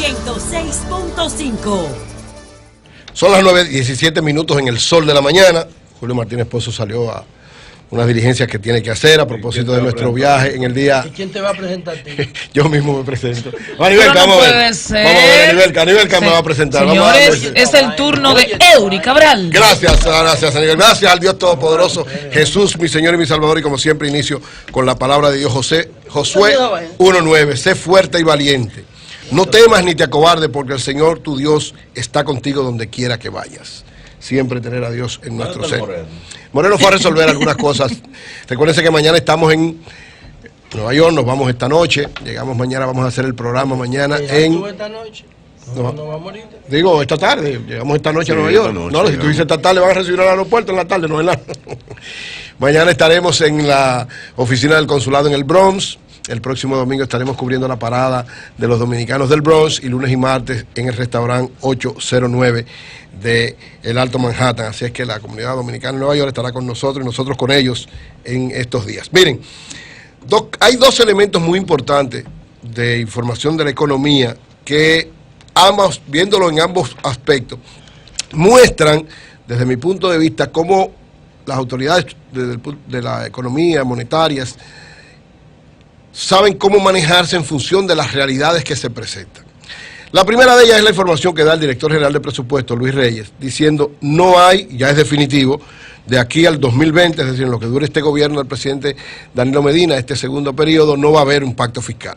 106.5. Son las 9:17 en el sol de la mañana. Julio Martínez Pozo salió a unas diligencias que tiene que hacer a propósito de nuestro viaje en el día. ¿Y quién te va a presentar a ti? Yo mismo me presento. Anibelca, no vamos a ver. puede ser. Vamos a ver, Anibelca me va a presentar. Señores, es el turno de Eury Cabral. Gracias, Anibel. Gracias al Dios Todopoderoso, Jesús, mi Señor y mi Salvador. Y como siempre inicio con la palabra de Dios, Josué 1:9. Sé fuerte y valiente. No temas ni te acobardes, porque el Señor tu Dios está contigo donde quiera que vayas. Siempre tener a Dios en nuestro ser. Moreno fue a resolver algunas cosas. Recuérdense que mañana estamos en Nueva York, nos vamos esta noche. Llegamos mañana, vamos a hacer el programa mañana en... esta noche? No vamos ahorita. Digo, esta tarde, llegamos esta noche a Nueva York. No, si tú dices esta tarde, van a recibir al aeropuerto en la tarde, no en la... Mañana estaremos en la oficina del consulado en el Bronx. El próximo domingo estaremos cubriendo la parada de los dominicanos del Bronx y lunes y martes en el restaurante 809 de el Alto Manhattan. Así es que la comunidad dominicana en Nueva York estará con nosotros y nosotros con ellos en estos días. Miren, hay dos elementos muy importantes de información de la economía que ambos, viéndolo en ambos aspectos, muestran desde mi punto de vista cómo las autoridades de la economía monetarias saben cómo manejarse en función de las realidades que se presentan. La primera de ellas es la información que da el director general de presupuesto, Luis Reyes, diciendo no hay, ya es definitivo, de aquí al 2020, es decir, en lo que dure este gobierno del presidente Danilo Medina, este segundo periodo, no va a haber un pacto fiscal.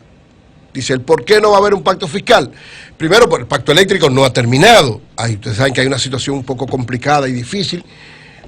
Dice, ¿el por qué no va a haber un pacto fiscal? Primero, porque el pacto eléctrico no ha terminado. Ustedes saben que hay una situación un poco complicada y difícil,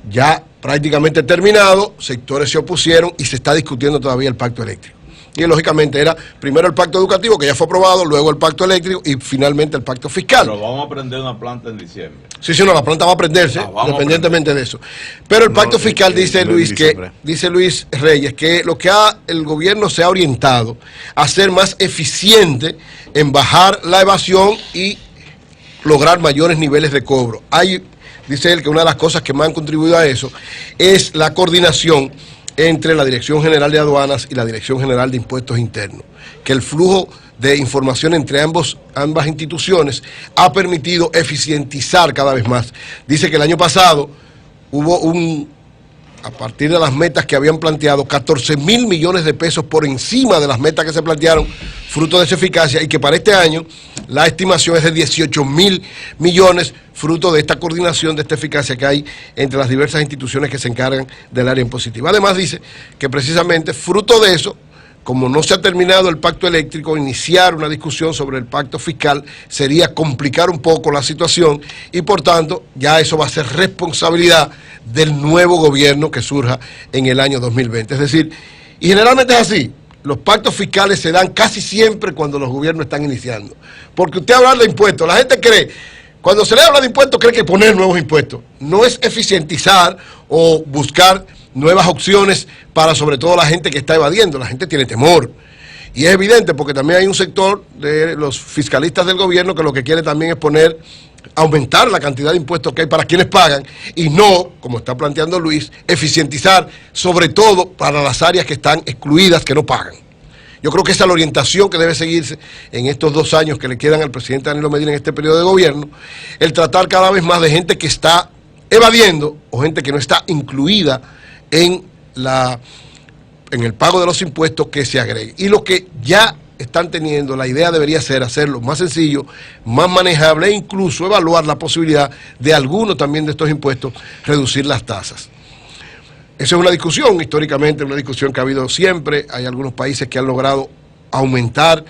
ya prácticamente terminado, sectores se opusieron y se está discutiendo todavía el pacto eléctrico. Y lógicamente era primero el pacto educativo, que ya fue aprobado, luego el pacto eléctrico y finalmente el pacto fiscal. Pero vamos a prender una planta en diciembre. Sí, no, la planta va a prenderse, independientemente de eso. Pero el pacto fiscal dice Luis Reyes que lo que el gobierno se ha orientado a ser más eficiente en bajar la evasión y lograr mayores niveles de cobro. Dice él que una de las cosas que más han contribuido a eso es la coordinación entre la Dirección General de Aduanas y la Dirección General de Impuestos Internos, que el flujo de información entre ambas instituciones ha permitido eficientizar cada vez más. Dice que el año pasado hubo a partir de las metas que habían planteado, 14.000 millones de pesos por encima de las metas que se plantearon, fruto de esa eficacia, y que para este año la estimación es de 18.000 millones, fruto de esta coordinación, de esta eficacia que hay entre las diversas instituciones que se encargan del área impositiva. Además dice que precisamente fruto de eso, como no se ha terminado el pacto eléctrico, iniciar una discusión sobre el pacto fiscal sería complicar un poco la situación y por tanto ya eso va a ser responsabilidad del nuevo gobierno que surja en el año 2020. Es decir, y generalmente es así, los pactos fiscales se dan casi siempre cuando los gobiernos están iniciando. Porque usted habla de impuestos, la gente cree, cuando se le habla de impuestos cree que poner nuevos impuestos. No es eficientizar o buscar nuevas opciones para sobre todo la gente que está evadiendo. La gente tiene temor. Y es evidente porque también hay un sector de los fiscalistas del gobierno que lo que quiere también es aumentar la cantidad de impuestos que hay para quienes pagan y no, como está planteando Luis, eficientizar sobre todo para las áreas que están excluidas, que no pagan. Yo creo que esa es la orientación que debe seguirse en estos 2 años que le quedan al presidente Danilo Medina en este periodo de gobierno, el tratar cada vez más de gente que está evadiendo o gente que no está incluida en el pago de los impuestos que se agregue. Y lo que ya están teniendo, la idea debería ser hacerlo más sencillo, más manejable e incluso evaluar la posibilidad de algunos también de estos impuestos reducir las tasas. Esa es una discusión, históricamente una discusión que ha habido siempre. Hay algunos países que han logrado aumentar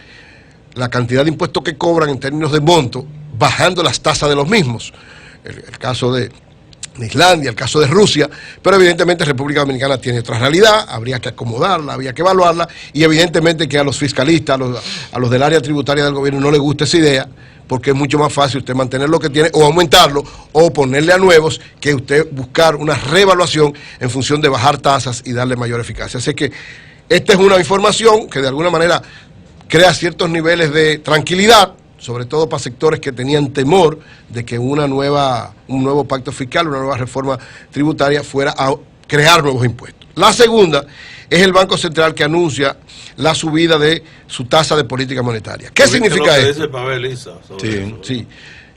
la cantidad de impuestos que cobran en términos de monto, bajando las tasas de los mismos. El caso de Islandia, el caso de Rusia, pero evidentemente República Dominicana tiene otra realidad, habría que acomodarla, habría que evaluarla, y evidentemente que a los fiscalistas, a los del área tributaria del gobierno no les gusta esa idea, porque es mucho más fácil usted mantener lo que tiene o aumentarlo o ponerle a nuevos que usted buscar una reevaluación en función de bajar tasas y darle mayor eficacia. Así que esta es una información que de alguna manera crea ciertos niveles de tranquilidad, sobre todo para sectores que tenían temor de que un nuevo pacto fiscal, una nueva reforma tributaria fuera a crear nuevos impuestos. La segunda es el Banco Central que anuncia la subida de su tasa de política monetaria. ¿Qué significa esto? Sí,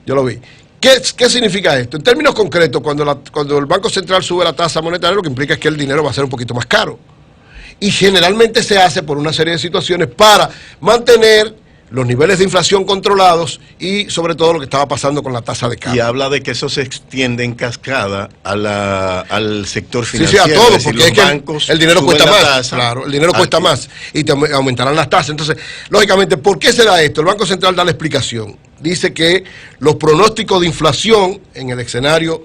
yo lo vi. ¿Qué significa esto? En términos concretos, cuando el Banco Central sube la tasa monetaria, lo que implica es que el dinero va a ser un poquito más caro. Y generalmente se hace por una serie de situaciones para mantener los niveles de inflación controlados y sobre todo lo que estaba pasando con la tasa de cambio. Y habla de que eso se extiende en cascada al sector financiero. Sí, a todo, porque es que bancos el dinero cuesta más, claro, el dinero cuesta más y te aumentarán las tasas. Entonces, lógicamente, ¿por qué se da esto? El Banco Central da la explicación. Dice que los pronósticos de inflación en el escenario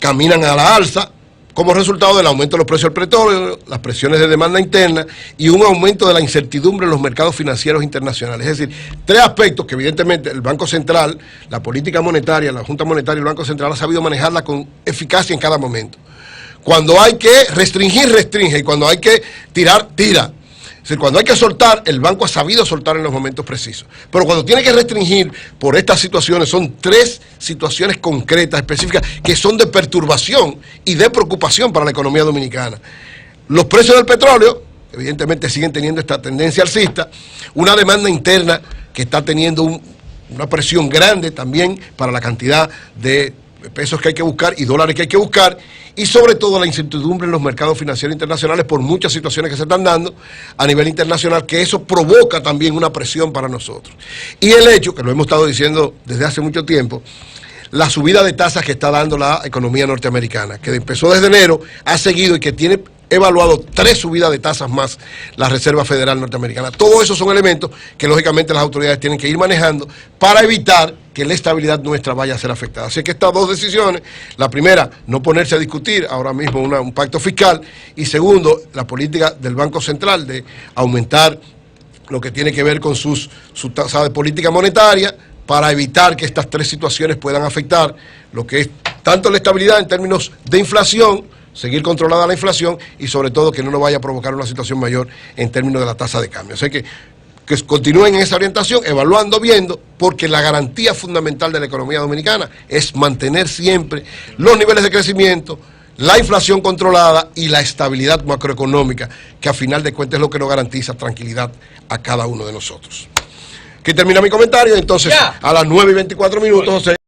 caminan a la alza, como resultado del aumento de los precios del petróleo, las presiones de demanda interna y un aumento de la incertidumbre en los mercados financieros internacionales. Es decir, tres aspectos que evidentemente el Banco Central, la política monetaria, la Junta Monetaria y el Banco Central ha sabido manejarla con eficacia en cada momento. Cuando hay que restringir, restringe, y cuando hay que tirar, tira. Es decir, cuando hay que soltar, el banco ha sabido soltar en los momentos precisos. Pero cuando tiene que restringir por estas situaciones, son tres situaciones concretas, específicas, que son de perturbación y de preocupación para la economía dominicana. Los precios del petróleo, evidentemente siguen teniendo esta tendencia alcista, una demanda interna que está teniendo una presión grande también para la cantidad de pesos que hay que buscar y dólares que hay que buscar, y sobre todo la incertidumbre en los mercados financieros internacionales por muchas situaciones que se están dando a nivel internacional, que eso provoca también una presión para nosotros. Y el hecho, que lo hemos estado diciendo desde hace mucho tiempo, la subida de tasas que está dando la economía norteamericana, que empezó desde enero, ha seguido y que tiene evaluado 3 subidas de tasas más la Reserva Federal Norteamericana. Todos esos son elementos que lógicamente las autoridades tienen que ir manejando para evitar que la estabilidad nuestra vaya a ser afectada. Así que estas dos decisiones, la primera, no ponerse a discutir ahora mismo un pacto fiscal, y segundo, la política del Banco Central de aumentar lo que tiene que ver con su tasa de política monetaria para evitar que estas 3 situaciones puedan afectar lo que es tanto la estabilidad en términos de inflación, seguir controlada la inflación y sobre todo que no nos vaya a provocar una situación mayor en términos de la tasa de cambio. Así que continúen en esa orientación, evaluando, viendo, porque la garantía fundamental de la economía dominicana es mantener siempre los niveles de crecimiento, la inflación controlada y la estabilidad macroeconómica, que a final de cuentas es lo que nos garantiza tranquilidad a cada uno de nosotros. Aquí termina mi comentario, entonces a las 9:24 José.